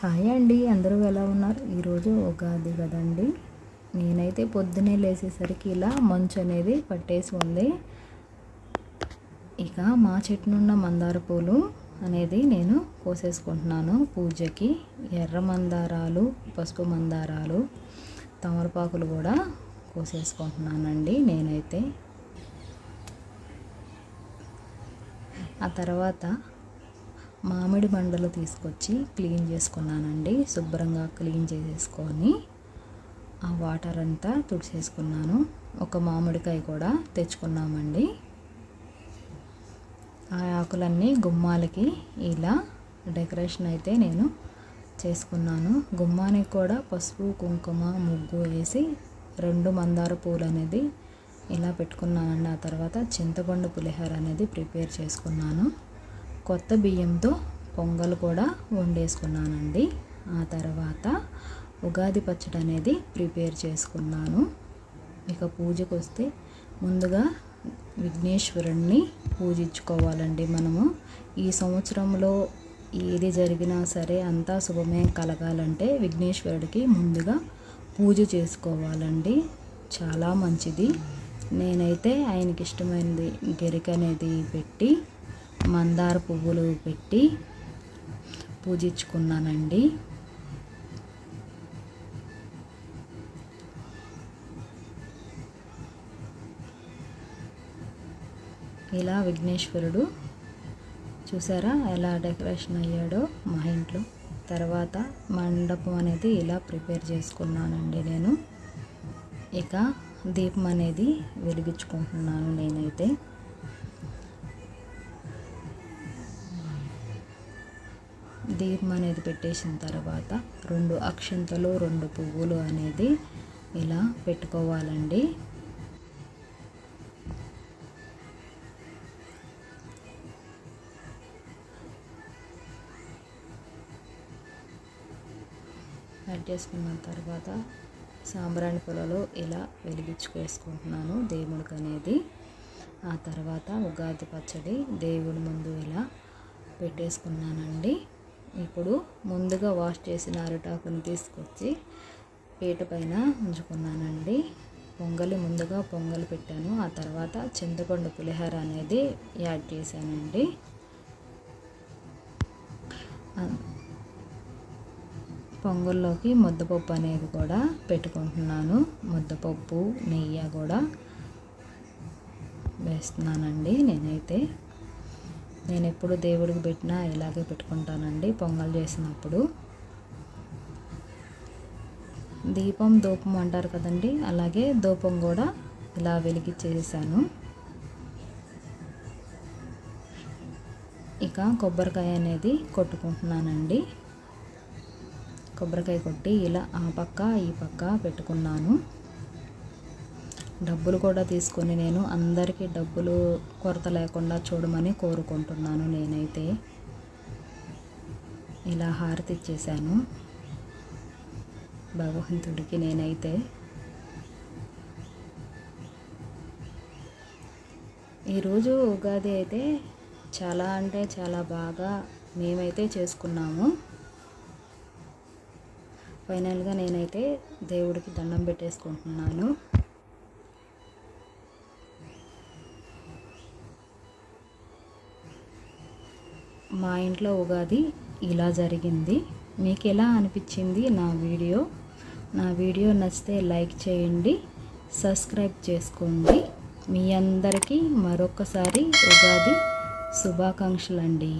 Hi అండి, అందరూ ఎలా ఉన్నారు? ఈరోజు ఉగాది కదండి. నేనైతే పొద్దునే లేచేసరికి ఇలా మంచు అనేది పట్టేసి ఉంది. ఇక మా చెట్టునున్న మందార పూలు అనేది నేను కోసేసుకుంటున్నాను పూజకి. ఎర్ర మందారాలు, పసుపు మందారాలు, తమలపాకులు కూడా కోసేసుకుంటున్నానండి నేనైతే. ఆ తర్వాత మామిడి మండలు తీసుకొచ్చి క్లీన్ చేసుకున్నానండి. శుభ్రంగా క్లీన్ చేసేసుకొని ఆ వాటర్ అంతా తుడిచేసుకున్నాను. ఒక మామిడికాయ కూడా తెచ్చుకున్నామండి. ఆ ఆకులన్నీ గుమ్మాలకి ఇలా డెకరేషన్ అయితే నేను చేసుకున్నాను. గుమ్మానికి కూడా పసుపు, కుంకుమ, ముగ్గు వేసి 2 మందార పూలు అనేది ఇలా పెట్టుకున్నానండి. ఆ తర్వాత చింతపండు పులిహోర అనేది ప్రిపేర్ చేసుకున్నాను. కొత్త బియ్యంతో పొంగల్ కూడా వండేసుకున్నానండి. ఆ తర్వాత ఉగాది పచ్చడి అనేది ప్రిపేర్ చేసుకున్నాను. ఇక పూజకు వస్తే ముందుగా విఘ్నేశ్వరుణ్ణి పూజించుకోవాలండి మనము. ఈ సంవత్సరంలో ఏది జరిగినా సరే అంతా శుభమే కలగాలంటే విఘ్నేశ్వరుడికి ముందుగా పూజ చేసుకోవాలండి. చాలా మంచిది. నేనైతే ఆయనకి ఇష్టమైనది గెరిక అనేది పెట్టి మందార పువ్వులు పెట్టి పూజించుకున్నానండి. ఇలా విఘ్నేశ్వరుడు చూసారా ఎలా డెకరేషన్ అయ్యాడో మా ఇంట్లో. తర్వాత మండపం అనేది ఇలా ప్రిపేర్ చేసుకున్నానండి నేను. ఇక దీపం అనేది వెలిగించుకుంటున్నాను నేనైతే. దీపం అనేది పెట్టేసిన తర్వాత 2 అక్షంతలు, 2 పువ్వులు అనేది ఇలా పెట్టుకోవాలండి. యాడ్ చేసుకున్న తర్వాత సాంబ్రాణి పొలలో ఇలా వెలిగించుకేసుకుంటున్నాను దేవుడికి అనేది. ఆ తర్వాత ఉగాది పచ్చడి దేవుడి ముందు ఇలా పెట్టేసుకున్నానండి. ఇప్పుడు ముందుగా వాష్ చేసిన అరిటాకుని తీసుకొచ్చి పీట పైన ఉంచుకున్నానండి. ముందుగా పొంగలి పెట్టాను. ఆ తర్వాత చింతపండు పులిహోర అనేది యాడ్ చేశానండి. పొంగల్లోకి ముద్దపప్పు అనేది కూడా పెట్టుకుంటున్నాను. ముద్దపప్పు, నెయ్యి కూడా వేస్తున్నానండి నేనైతే. నేను ఎప్పుడు దేవుడికి పెట్టినా ఇలాగే పెట్టుకుంటానండి పొంగల్ చేసినప్పుడు. దీపం ధూపం అంటారు కదండి, అలాగే ధూపం కూడా ఇలా వెలిగించేసాను. ఇక కొబ్బరికాయ అనేది కొట్టుకుంటున్నానండి. కొబ్బరికాయ కొట్టి ఇలా ఆ పక్క ఈ పక్క పెట్టుకున్నాను. డబ్బులు కూడా తీసుకొని నేను అందరికీ డబ్బులు కొరత లేకుండా చూడమని కోరుకుంటున్నాను. నేనైతే ఇలా హారతి ఇచ్చేసాను భగవంతుడికి. నేనైతే ఈరోజు ఉగాది అయితే చాలా అంటే చాలా బాగా మేమైతే చేసుకున్నాము. ఫైనల్గా నేనైతే దేవుడికి దండం పెట్టేసుకుంటున్నాను. మా ఇంట్లో ఉగాది ఇలా జరిగింది. మీకు ఎలా అనిపించింది నా వీడియో నచ్చితే లైక్ చేయండి, సబ్స్క్రైబ్ చేసుకోండి. మీ అందరికీ మరొకసారి ఉగాది శుభాకాంక్షలు అండి.